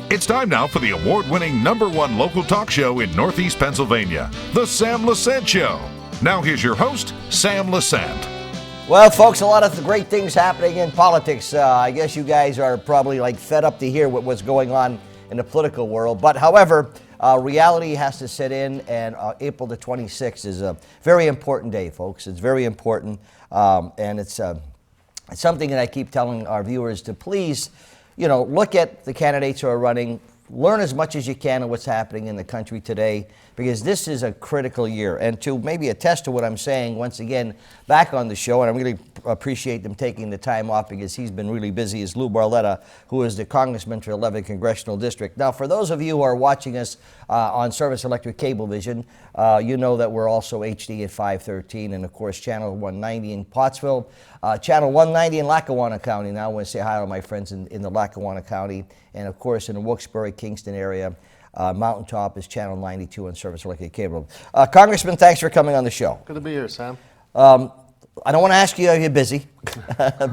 It's time now for the award-winning #1 local talk show in Northeast Pennsylvania, The Sam Lesante Show. Now here's your host, Sam Lesante. Well, folks, a lot of great things happening in politics. I guess you guys are probably fed up to hear what's going on in the political world. But however, reality has to set in, and April the 26th is a very important day, folks. It's very important, and it's something that I keep telling our viewers to please, look at the candidates who are running, learn as much as you can of what's happening in the country today, because this is a critical year. And to maybe attest to what I'm saying, once again, back on the show, and I really appreciate them taking the time off because he's been really busy, is Lou Barletta, who is the Congressman for 11th Congressional District. Now, for those of you who are watching us on Service Electric Cablevision, you know that we're also HD at 513, and of course, Channel 190 in Pottsville, Channel 190 in Lackawanna County. Now I want to say hi to my friends in the Lackawanna County, and of course in the Wilkes-Barre, Kingston area. Mountaintop is Channel 92 on Service Electric Cable. Congressman, thanks for coming on the show. Good to be here, Sam. I don't want to ask you if you're busy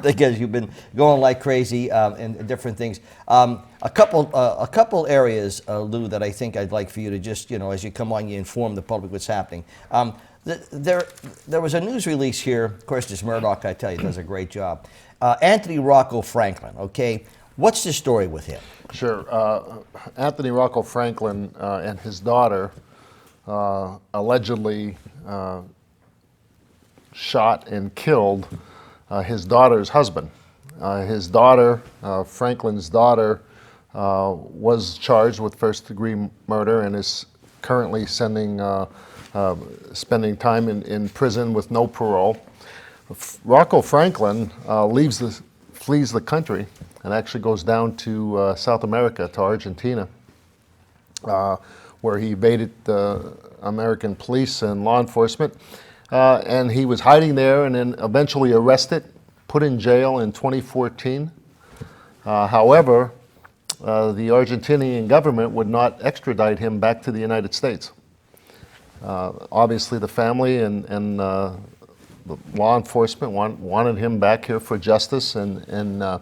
because you've been going like crazy and different things. A couple areas, Lou, that I think I'd like for you to just, as you come on, you inform the public what's happening. There was a news release here. Of course, this Murdoch, I tell you, does a great job. Anthony Rocco Franklin, okay? What's the story with him? Sure. Anthony Rocco Franklin and his daughter allegedly shot and killed his daughter's husband. His daughter, Franklin's daughter, was charged with first-degree murder and is currently spending time in prison with no parole. Rocco Franklin flees the country and actually goes down to South America, to Argentina, where he evaded American police and law enforcement. And he was hiding there and then eventually arrested, put in jail in 2014. However, the Argentinian government would not extradite him back to the United States. Obviously, the family and the law enforcement wanted him back here for justice, and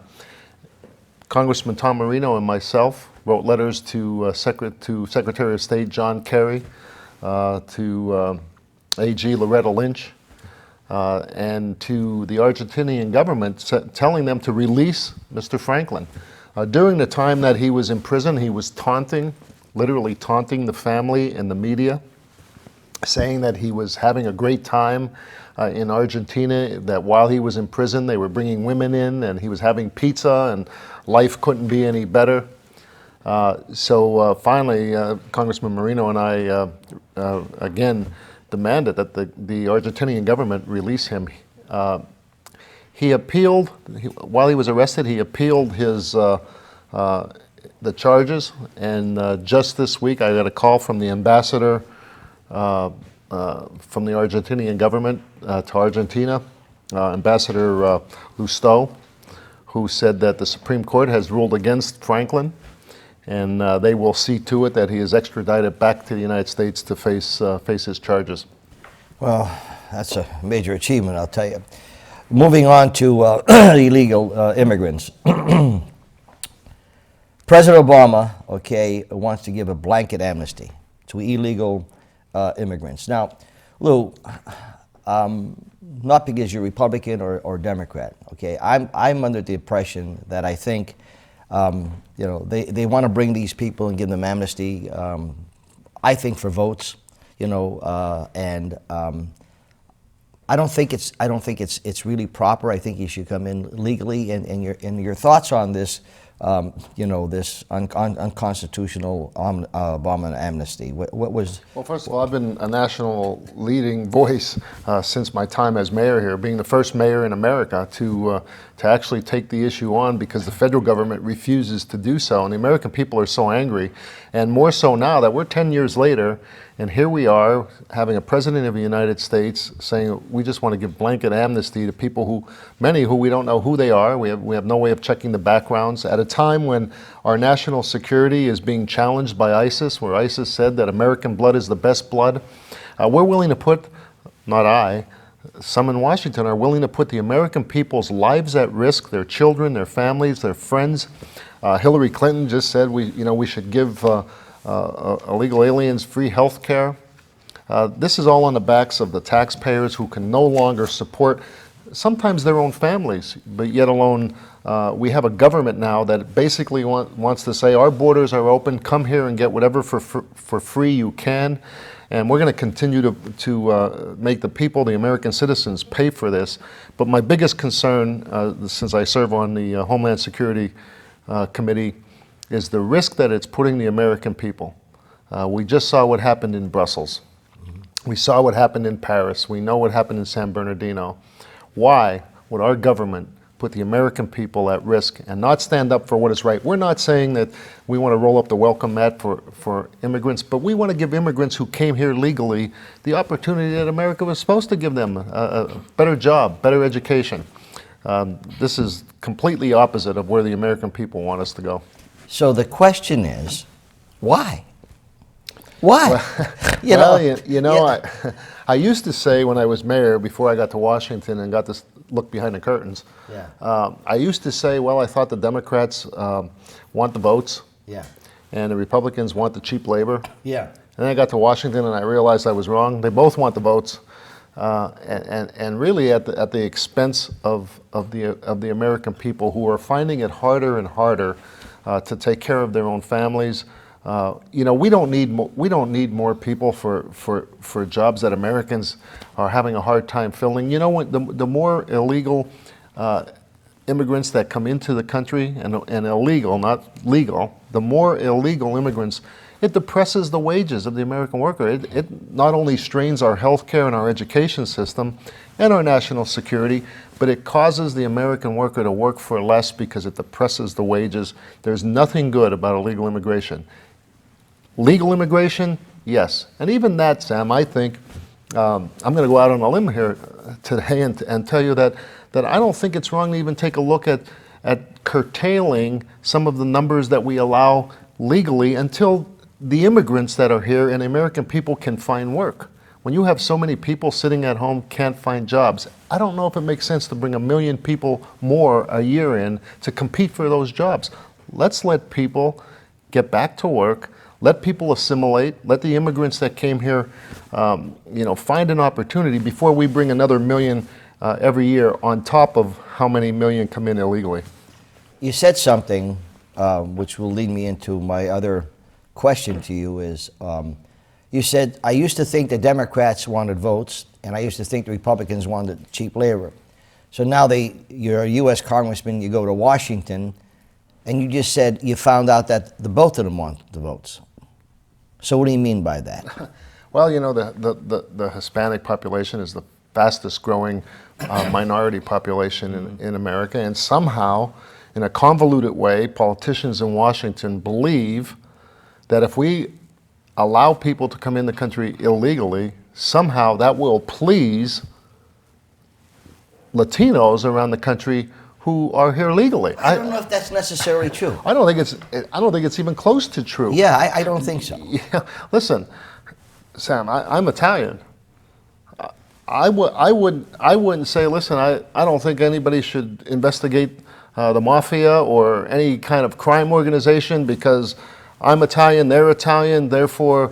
Congressman Tom Marino and myself wrote letters to Secretary of State John Kerry, to AG Loretta Lynch, and to the Argentinian government, telling them to release Mr. Franklin. During the time that he was in prison, he was literally taunting the family and the media, saying that he was having a great time in Argentina, that while he was in prison, they were bringing women in and he was having pizza and life couldn't be any better. So finally, Congressman Marino and I again demanded that the Argentinian government release him. He appealed, while he was arrested, he appealed the charges, and just this week I got a call from the ambassador from the Argentinian government to Argentina, Ambassador Lusto, who said that the Supreme Court has ruled against Franklin, and they will see to it that he is extradited back to the United States to face his charges. Well, that's a major achievement, I'll tell you. Moving on to illegal immigrants. President Obama, wants to give a blanket amnesty to illegal immigrants. Now, Lou, not because you're Republican or Democrat, I'm under the impression that I think, they want to bring these people and give them amnesty, I think for votes, and I don't think it's really proper. I think you should come in legally, and your thoughts on this, this unconstitutional Obama amnesty. What was? Well, first of all, I've been a national leading voice since my time as mayor here, being the first mayor in America to actually take the issue on, because the federal government refuses to do so, and the American people are so angry, and more so now that we're 10 years later. And here we are having a president of the United States saying we just want to give blanket amnesty to people many who we don't know who they are. We have no way of checking the backgrounds at a time when our national security is being challenged by ISIS, where ISIS said that American blood is the best blood. We're willing to put, not I, some in Washington are willing to put the American people's lives at risk, their children, their families, their friends. Hillary Clinton just said we should give illegal aliens free health care. This is all on the backs of the taxpayers who can no longer support sometimes their own families, but yet alone we have a government now that basically wants to say our borders are open, come here and get whatever for free you can. And we're going to continue to make the people, the American citizens, pay for this. But my biggest concern, since I serve on the Homeland Security Committee, is the risk that it's putting the American people. We just saw what happened in Brussels. We saw what happened in Paris. We know what happened in San Bernardino. Why would our government put the American people at risk and not stand up for what is right? We're not saying that we want to roll up the welcome mat for immigrants, but we want to give immigrants who came here legally the opportunity that America was supposed to give them, a better job, better education. This is completely opposite of where the American people want us to go. So the question is, why? Why? I used to say when I was mayor, before I got to Washington and got to look behind the curtains, I used to say, well, I thought the Democrats want the votes, and the Republicans want the cheap labor. And then I got to Washington and I realized I was wrong. They both want the votes, and really at the expense of the American people, who are finding it harder and harder to take care of their own families. We don't need more people for jobs that Americans are having a hard time filling. The more illegal immigrants that come into the country, and illegal, not legal, the more illegal immigrants, it depresses the wages of the American worker. It not only strains our health care and our education system and our national security, but it causes the American worker to work for less because it depresses the wages. There's nothing good about illegal immigration. Legal immigration, yes. And even that, Sam, I think, I'm going to go out on a limb here today and tell you that I don't think it's wrong to even take a look at curtailing some of the numbers that we allow legally until the immigrants that are here and the American people can find work. When you have so many people sitting at home can't find jobs, I don't know if it makes sense to bring 1 million people more a year in to compete for those jobs. Let's let people get back to work. Let people assimilate. Let the immigrants that came here, find an opportunity before we bring another 1 million every year on top of how many million come in illegally. You said something which will lead me into my other question to you is, you said, I used to think the Democrats wanted votes, and I used to think the Republicans wanted cheap labor. So now you're a U.S. Congressman, you go to Washington, and you just said you found out that both of them want the votes. So what do you mean by that? Well, the Hispanic population is the fastest growing minority population in America, and somehow, in a convoluted way, politicians in Washington believe that if we allow people to come in the country illegally, somehow that will please Latinos around the country who are here legally. I don't know if that's necessarily true. I don't think it's even close to true. Yeah, I don't think so. Yeah, listen, Sam, I'm Italian. I wouldn't say, listen, I don't think anybody should investigate the mafia or any kind of crime organization because I'm Italian, they're Italian, therefore,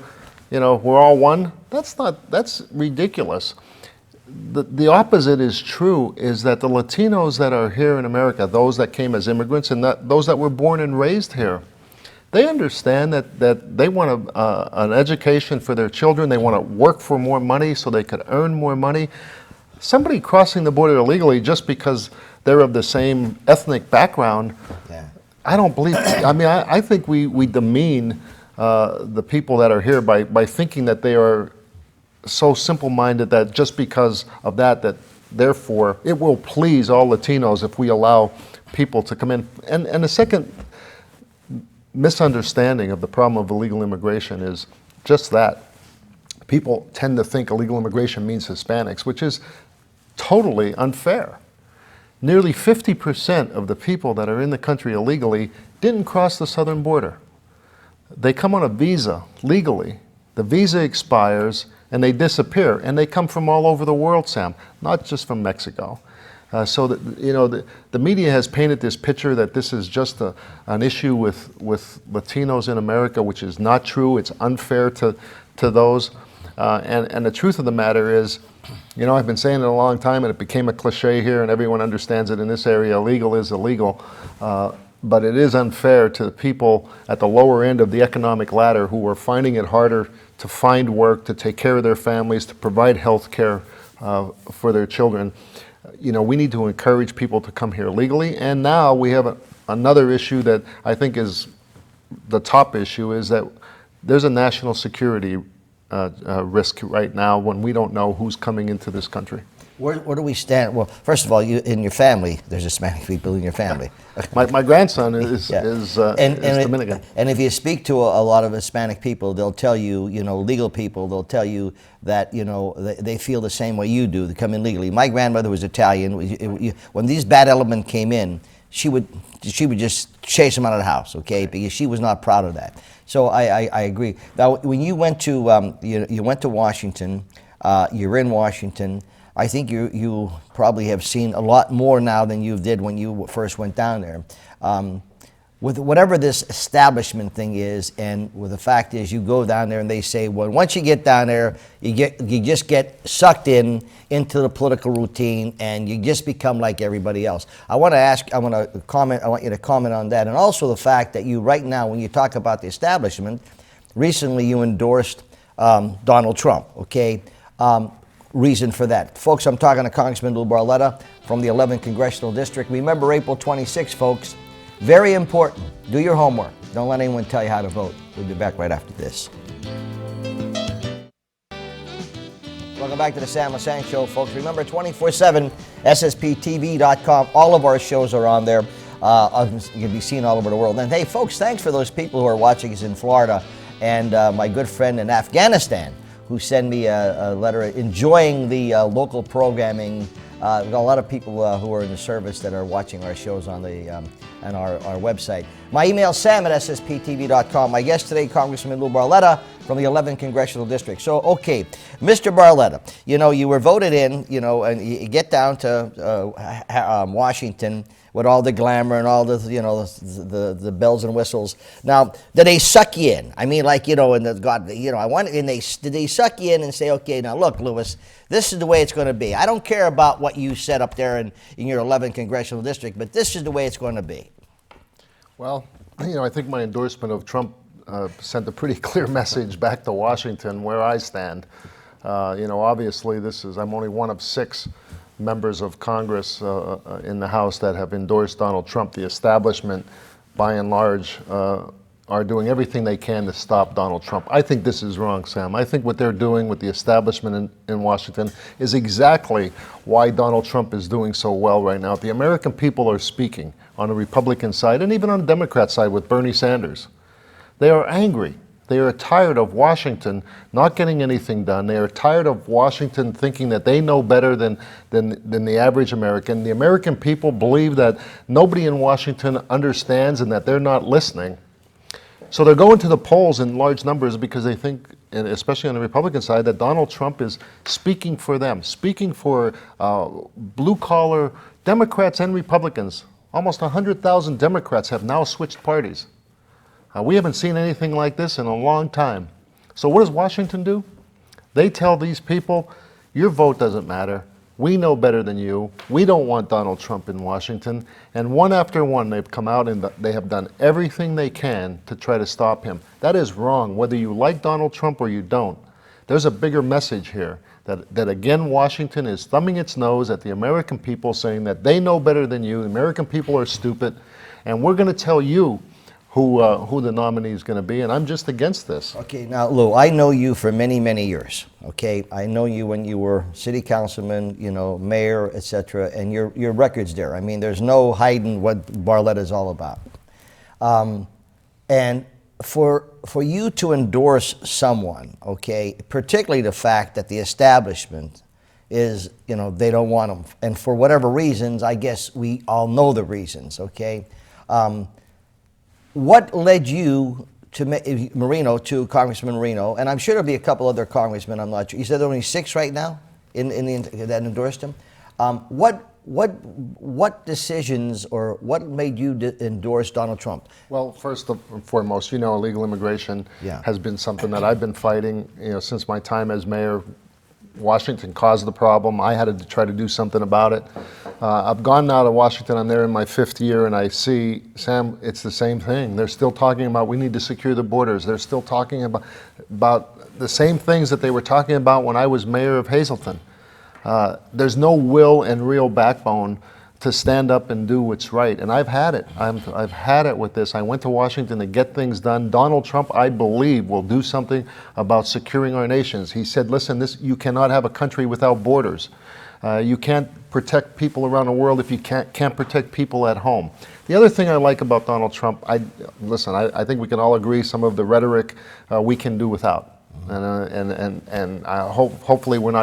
we're all one. That's ridiculous. The opposite is true, is that the Latinos that are here in America, those that came as immigrants and those that were born and raised here, they understand that they want an education for their children, they want to work for more money so they could earn more money. Somebody crossing the border illegally just because they're of the same ethnic background, I don't believe, I think we demean the people that are here by thinking that they are so simple-minded that just because of that therefore it will please all Latinos if we allow people to come in. And the second misunderstanding of the problem of illegal immigration is just that. People tend to think illegal immigration means Hispanics, which is totally unfair. Nearly 50% of the people that are in the country illegally didn't cross the southern border. They come on a visa legally. The visa expires, and they disappear, and they come from all over the world, Sam, not just from Mexico. So that, you know, the media has painted this picture that this is just an issue with Latinos in America, which is not true. It's unfair to those. And the truth of the matter is, you know, I've been saying it a long time, and it became a cliche here, and everyone understands it in this area. Illegal is illegal. But it is unfair to the people at the lower end of the economic ladder who are finding it harder to find work, to take care of their families, to provide health care for their children. You know, we need to encourage people to come here legally. And now we have another issue that I think is the top issue, is that there's a national security risk right now when we don't know who's coming into this country. Where do we stand? Well, first of all, you in your family, there's Hispanic people in your family. My grandson is Dominican. And if you speak to a lot of Hispanic people, they'll tell you, you know, legal people, they'll tell you that, you know, they feel the same way you do. They come in legally. My grandmother was Italian. When these bad elements came in, she would just chase them out of the house, okay? Because she was not proud of that. So I agree. Now, when you went to you went to Washington, you're in Washington. I think you probably have seen a lot more now than you did when you first went down there. With whatever this establishment thing is, and with the fact is, you go down there and they say, well, once you get down there, you just get sucked into the political routine, and you just become like everybody else. I want to comment. I want you to comment on that, and also the fact that you right now, when you talk about the establishment, recently you endorsed Donald Trump. Okay. Reason for that. Folks, I'm talking to Congressman Lou Barletta from the 11th Congressional District. Remember April 26th, folks. Very important. Do your homework. Don't let anyone tell you how to vote. We'll be back right after this. Welcome back to the Sam Lesante Show, folks. Remember, 24/7, SSPTV.com. All of our shows are on there. You can be seen all over the world. And hey, folks, thanks for those people who are watching us in Florida, and my good friend in Afghanistan, who send me a letter enjoying the local programming. We've got a lot of people who are in the service that are watching our shows on our website. My email, sam@ssptv.com. My guest today, Congressman Lou Barletta from the 11th Congressional District. So, okay, Mr. Barletta, you know, you were voted in, you know, and you get down to Washington with all the glamour and all the, you know, the bells and whistles. Now, do they suck you in? I mean, like, you know, and did they suck you in and say, okay, now look, Louis, this is the way it's going to be. I don't care about what you said up there in your 11th Congressional District, but this is the way it's going to be. Well, you know, I think my endorsement of Trump sent a pretty clear message back to Washington where I stand. You know, obviously, I'm only one of 6 members of Congress in the House that have endorsed Donald Trump. The establishment, by and large, are doing everything they can to stop Donald Trump. I think this is wrong, Sam. I think what they're doing with the establishment in Washington is exactly why Donald Trump is doing so well right now. The American people are speaking on the Republican side and even on the Democrat side with Bernie Sanders. They are angry. They are tired of Washington not getting anything done. They are tired of Washington thinking that they know better than the average American. The American people believe that nobody in Washington understands and that they're not listening. So they're going to the polls in large numbers because they think, and especially on the Republican side, that Donald Trump is speaking for them, speaking for blue-collar Democrats and Republicans. Almost 100,000 Democrats have now switched parties. We haven't seen anything like this in a long time. So what does Washington do? They tell these people, your vote doesn't matter. We know better than you. We don't want Donald Trump in Washington. And one after one, they've come out and they have done everything they can to try to stop him. That is wrong, whether you like Donald Trump or you don't. There's a bigger message here that again, Washington is thumbing its nose at the American people, saying that they know better than you. The American people are stupid. And we're going to tell you who the nominee is going to be, and I'm just against this. Okay, now, Lou, I know you for many, many years, okay? I know you when you were city councilman, you know, mayor, etc., and your record's there. I mean, there's no hiding what Barletta is all about. And for you to endorse someone, okay, particularly the fact that the establishment is, you know, they don't want them, and for whatever reasons, I guess we all know the reasons, okay? What led you to Congressman Marino, and I'm sure there'll be a couple other congressmen. I'm not sure. You said there are only 6 right now that endorsed him. What decisions or what made you endorse Donald Trump? Well, first and foremost, illegal immigration has been something that I've been fighting, since my time as mayor. Washington caused the problem. I had to try to do something about it. I've gone now to Washington. I'm there in my 5th year, and I see, Sam, it's the same thing. They're still talking about we need to secure the borders. They're still talking about the same things that they were talking about when I was mayor of Hazleton. There's no will and real backbone to stand up and do what's right. And I've had it. I've had it with this. I went to Washington to get things done. Donald Trump, I believe, will do something about securing our nations. He said, listen, you cannot have a country without borders. You can't protect people around the world if you can't protect people at home. The other thing I like about Donald Trump, I think we can all agree some of the rhetoric we can do without. And I hopefully we're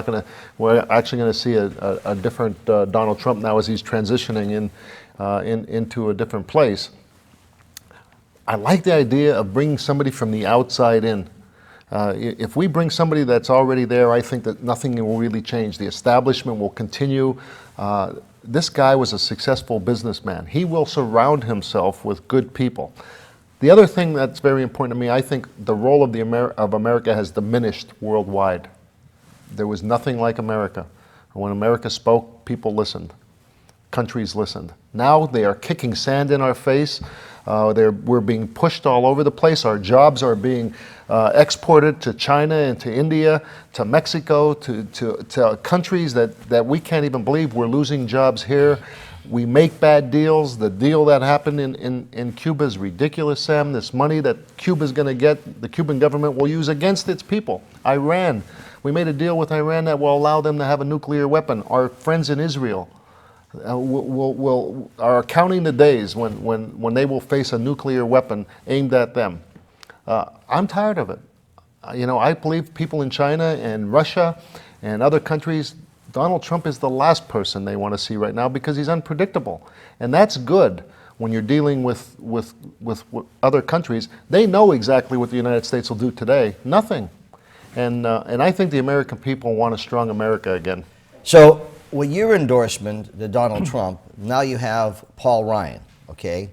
actually going to see a different Donald Trump now as he's transitioning into a different place. I like the idea of bringing somebody from the outside in. If we bring somebody that's already there, I think that nothing will really change. The establishment will continue. This guy was a successful businessman. He will surround himself with good people. The other thing that's very important to me, I think the role of America has diminished worldwide. There was nothing like America. When America spoke, people listened. Countries listened. Now they are kicking sand in our face. We're being pushed all over the place. Our jobs are being exported to China and to India, to Mexico, to countries that we can't even believe. We're losing jobs here. We make bad deals. The deal that happened in Cuba is ridiculous, Sam. This money that Cuba's going to get, the Cuban government will use against its people. Iran. We made a deal with Iran that will allow them to have a nuclear weapon. Our friends in Israel are counting the days when they will face a nuclear weapon aimed at them. I'm tired of it. I believe people in China and Russia and other countries, Donald Trump is the last person they want to see right now because he's unpredictable. And that's good when you're dealing with other countries. They know exactly what the United States will do today. Nothing. And I think the American people want a strong America again. So with your endorsement to Donald Trump, now you have Paul Ryan, okay?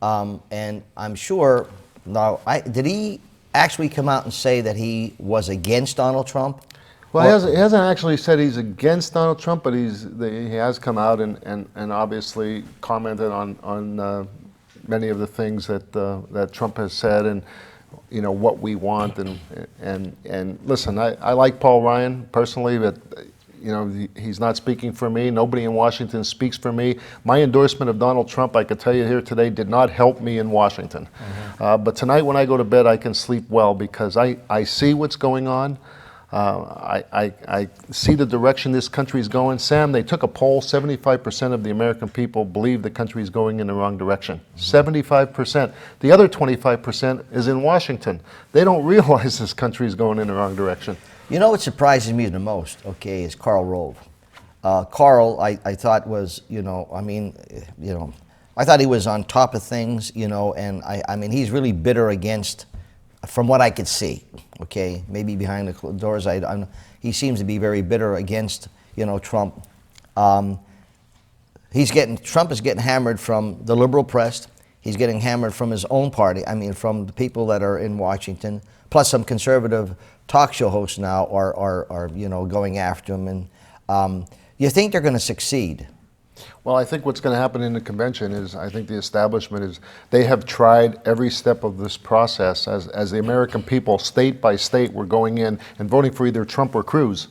And I'm sure, did he actually come out and say that he was against Donald Trump? Well, he hasn't actually said he's against Donald Trump, but he has come out and obviously commented on many of the things that Trump has said and what we want and listen, I like Paul Ryan personally, but he's not speaking for me. Nobody in Washington speaks for me. My endorsement of Donald Trump, I could tell you here today, did not help me in Washington. But tonight when I go to bed, I can sleep well because I see what's going on. I see the direction this country is going. Sam, they took a poll, 75% of the American people believe the country is going in the wrong direction. 75%. The other 25% is in Washington. They don't realize this country is going in the wrong direction. You know what surprises me the most, okay, is Karl Rove. Karl, I thought was, I thought he was on top of things, and I mean, he's really bitter against, from what I could see, okay, maybe behind the doors, he seems to be very bitter against, Trump. Trump is getting hammered from the liberal press. He's getting hammered from his own party. I mean, from the people that are in Washington. Plus, some conservative talk show hosts now are going after him. And you think they're going to succeed? Well, I think what's going to happen in the convention is, I think the establishment is, they have tried every step of this process as the American people, state by state, were going in and voting for either Trump or Cruz.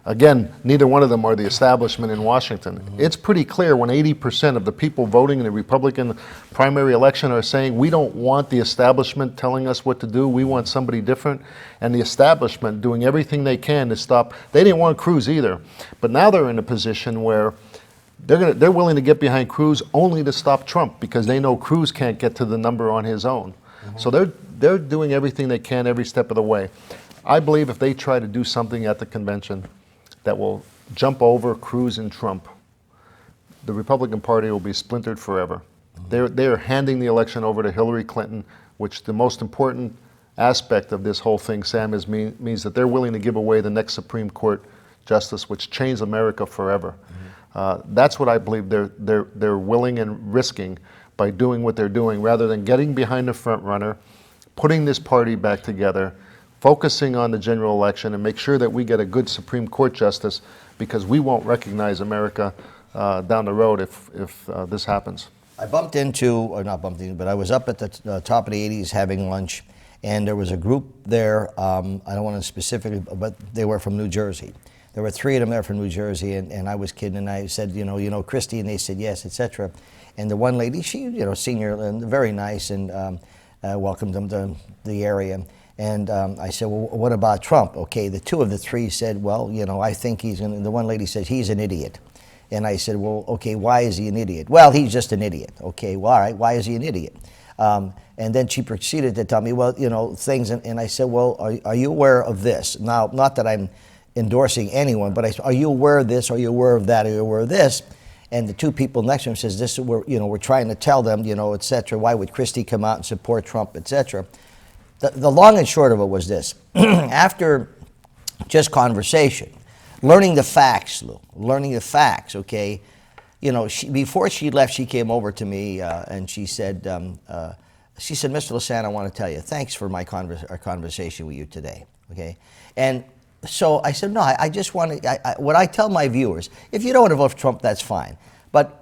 Again, neither one of them are the establishment in Washington. It's pretty clear when 80% of the people voting in the Republican primary election are saying, we don't want the establishment telling us what to do, we want somebody different, and the establishment doing everything they can to stop. They didn't want Cruz either, but now they're in a position where they're willing to get behind Cruz only to stop Trump because they know Cruz can't get to the number on his own. So they're doing everything they can every step of the way. I believe if they try to do something at the convention that will jump over Cruz and Trump, the Republican Party will be splintered forever. They're handing the election over to Hillary Clinton which the most important aspect of this whole thing, Sam, means that they're willing to give away the next Supreme Court justice, which changed America forever. That's what I believe they're willing and risking by doing what they're doing, rather than getting behind the front runner, putting this party back together, focusing on the general election, and make sure that we get a good Supreme Court justice, because we won't recognize America down the road if this happens. I bumped into, or not bumped into, but I was up at the top of the 80s having lunch, and there was a group there, I don't want to specifically, but they were from New Jersey. There were 3 of them there from New Jersey, and I was kidding, and I said, you know, Christy, and they said yes, etc. And the one lady, she, senior and very nice, and welcomed them to the area. And I said, well, what about Trump? Okay, the 2 of the 3 said, well, I think he's, and the one lady said, he's an idiot. And I said, well, okay, why is he an idiot? Well, he's just an idiot. Okay, well, all right, why is he an idiot? And then she proceeded to tell me, well, things, and I said, well, are you aware of this? Now, not that I'm endorsing anyone, but I said, are you aware of this? Are you aware of that? Are you aware of this? And the 2 people next to him says, this is where, we're trying to tell them, et cetera. Why would Christie come out and support Trump, et cetera? The long and short of it was this. After just conversation, learning the facts, Lou, learning the facts, okay? Before she left, she came over to me and she said, Mr. Lesante, I want to tell you, thanks for our conversation with you today, okay? And so I said, no, I just want to, what I tell my viewers, if you don't want to vote for Trump, that's fine. But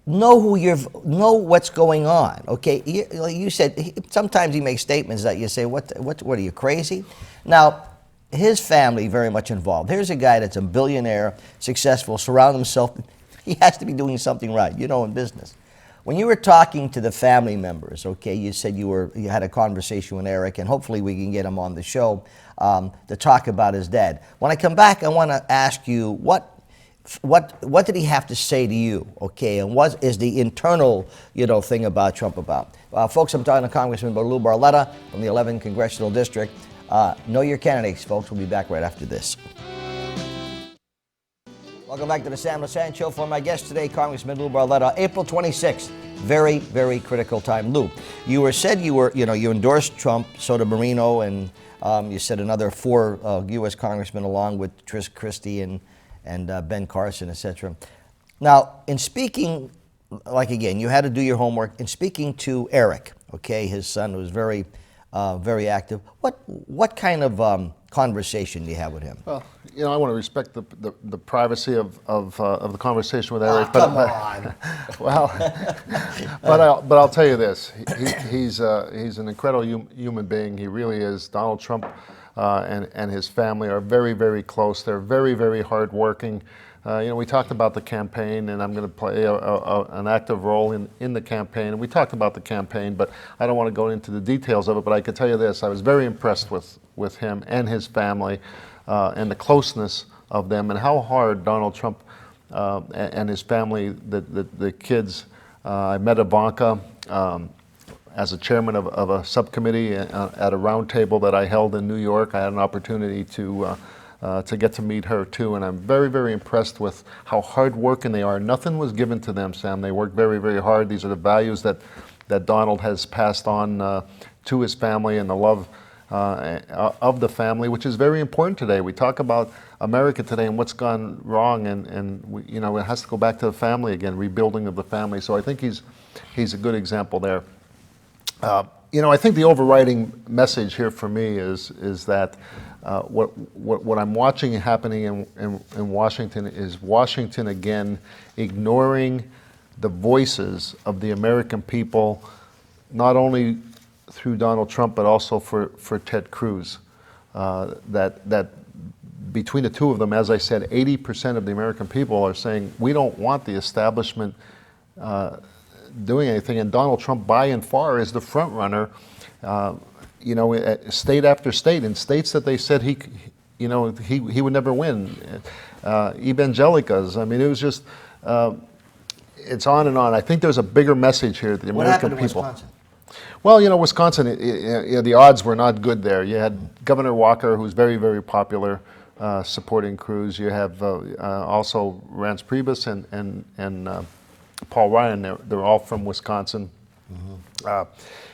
know what's going on, okay? You said, sometimes he makes statements that you say, what are you, crazy? Now, his family very much involved. Here's a guy that's a billionaire, successful, surround himself, he has to be doing something right, in business. When you were talking to the family members, okay, you said you had a conversation with Eric, and hopefully we can get him on the show to talk about his dad. When I come back, I want to ask you what did he have to say to you, okay, and what is the internal, thing about Trump about? Folks, I'm talking to Congressman Lou Barletta from the 11th Congressional District. Know your candidates, folks. We'll be back right after this. Welcome back to the Sam Lesante Show. For my guest today, Congressman Lou Barletta. April 26th, very, very critical time. Lou, you endorsed Trump, so did Marino, and you said another 4 U.S. congressmen along with Christie and Ben Carson, etc. Now, in speaking, again, you had to do your homework. In speaking to Eric, okay, his son, who was very active. What kind of conversation do you have with him? Well, I want to respect the privacy of the conversation with Eric. Come on. Well, but I'll tell you this: he's an incredible human being. He really is. Donald Trump and his family are very, very close. They're very, very hardworking. We talked about the campaign, and I'm going to play an active role in the campaign. And we talked about the campaign, but I don't want to go into the details of it. But I could tell you this: I was very impressed with him and his family, and the closeness of them, and how hard Donald Trump and his family, the kids. I met Ivanka as a chairman of a subcommittee at a roundtable that I held in New York. I had an opportunity to get to meet her too, and I'm very, very impressed with how hardworking they are. Nothing was given to them, Sam. They work very, very hard. These are the values that Donald has passed on to his family, and the love of the family, which is very important today. We talk about America today and what's gone wrong, and it has to go back to the family again, rebuilding of the family. So I think he's a good example there. I think the overriding message here for me is that what I'm watching happening in Washington is Washington again ignoring the voices of the American people, not only through Donald Trump but also for Ted Cruz. That between the 2 of them, as I said, 80% of the American people are saying we don't want the establishment doing anything, and Donald Trump by and far is the front runner. State after state, in states that they said he would never win. Evangelicals. I mean, it was just it's on and on. I think there's a bigger message here that the American people. What happened in Wisconsin? Well, Wisconsin, the odds were not good there. You had Governor Walker, who's very, very popular, supporting Cruz. You have also Reince Priebus and Paul Ryan. They're all from Wisconsin.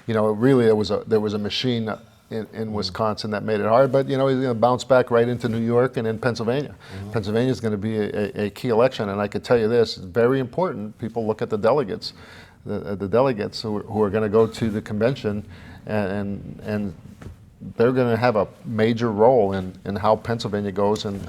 Really, there was a machine in Wisconsin that made it hard, but he's going to bounce back right into New York and in Pennsylvania. Pennsylvania is going to be a key election, and I could tell you this: it's very important. People look at the delegates, the delegates who are going to go to the convention, and they're going to have a major role in how Pennsylvania goes. And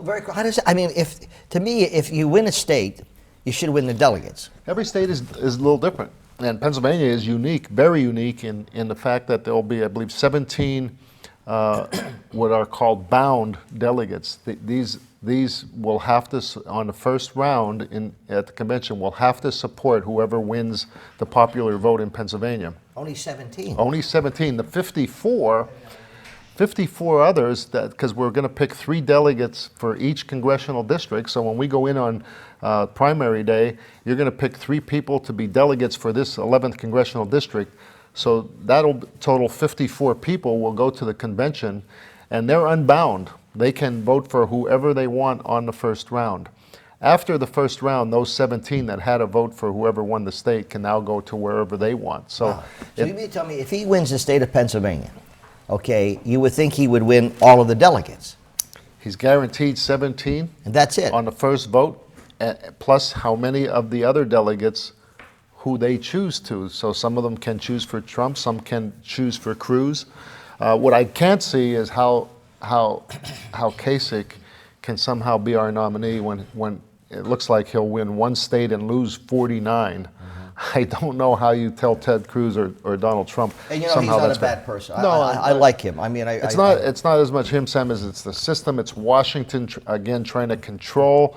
very. How does if you win a state, you should win the delegates. Every state is a little different. And Pennsylvania is unique, very unique in the fact that there will be, I believe, 17 what are called bound delegates. These will have to, on the first round at the convention, will have to support whoever wins the popular vote in Pennsylvania. Only 17. Only 17. The 54 others, because we're going to pick 3 delegates for each congressional district. So when we go in on primary day, you're going to pick 3 people to be delegates for this 11th congressional district. So that'll total 54 people will go to the convention, and they're unbound. They can vote for whoever they want on the first round. After the first round, those 17 that had a vote for whoever won the state can now go to wherever they want. So you mean to tell me, if he wins the state of Pennsylvania, okay, you would think he would win all of the delegates. He's guaranteed 17. And that's it. On the first vote, plus how many of the other delegates who they choose to. So some of them can choose for Trump, some can choose for Cruz. What I can't see is how Kasich can somehow be our nominee when it looks like he'll win one state and lose 49. I don't know how you tell Ted Cruz or Donald Trump. And somehow he's not that's a bad person. No, I like him. I mean, it's not as much him, Sam, as it's the system. It's Washington again trying to control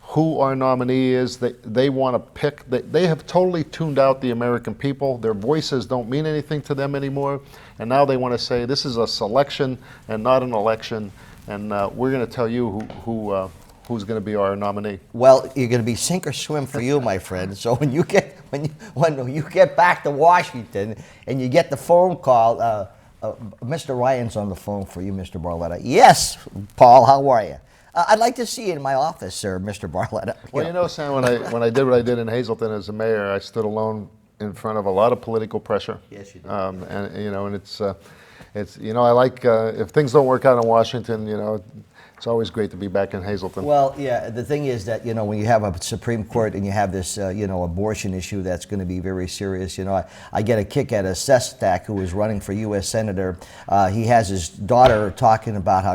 who our nominee is. They want to pick. They have totally tuned out the American people. Their voices don't mean anything to them anymore, and now they want to say this is a selection and not an election. And we're going to tell you who's going to be our nominee. Well, you're going to be sink or swim for you, my friend. So when you get back to Washington and you get the phone call, Mr. Ryan's on the phone for you, Mr. Barletta. Yes, Paul, how are you? I'd like to see you in my office, sir, Mr. Barletta. Well, Sam, when I did what I did in Hazleton as a mayor, I stood alone in front of a lot of political pressure. Yes, you did. And it's I like if things don't work out in Washington, it's always great to be back in Hazleton. Well, yeah, the thing is that, when you have a Supreme Court and you have this, abortion issue that's going to be very serious, I get a kick out of Sestak, who is running for U.S. Senator. He has his daughter talking about how,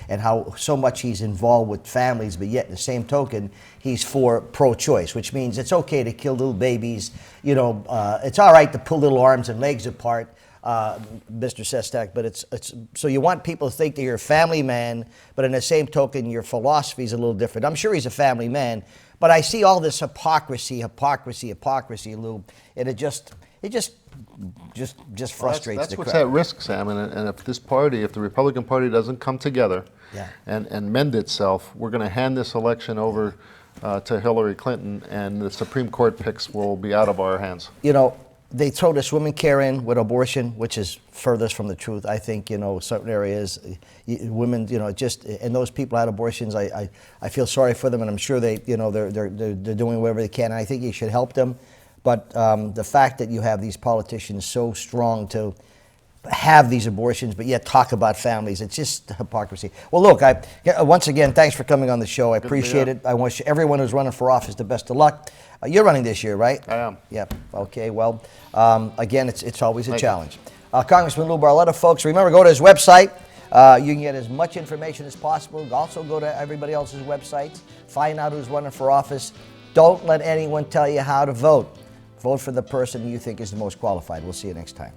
and how so much he's involved with families, but yet in the same token, he's for pro-choice, which means it's okay to kill little babies. It's all right to pull little arms and legs apart. Mr. Sestak, but it's so you want people to think that you're a family man, but in the same token, your philosophy is a little different. I'm sure he's a family man, but I see all this hypocrisy, Lou, and it just frustrates that's the what's crowd. at risk, Sam. And if the Republican Party doesn't come together, and mend itself, we're going to hand this election over to Hillary Clinton, and the Supreme Court picks will be out of our hands. They throw this women care in with abortion, which is furthest from the truth. I think, certain areas, women, and those people had abortions. I feel sorry for them, and I'm sure they're doing whatever they can. And I think you should help them. But the fact that you have these politicians so strong to have these abortions, but yet talk about families, it's just hypocrisy. Well, look, once again, thanks for coming on the show. I appreciate it. I wish everyone who's running for office the best of luck. You're running this year, right? I am. Yeah. Okay. Well, again, it's always a challenge. Congressman Lou Barletta, folks, remember, go to his website. You can get as much information as possible. Also go to everybody else's websites. Find out who's running for office. Don't let anyone tell you how to vote. Vote for the person you think is the most qualified. We'll see you next time.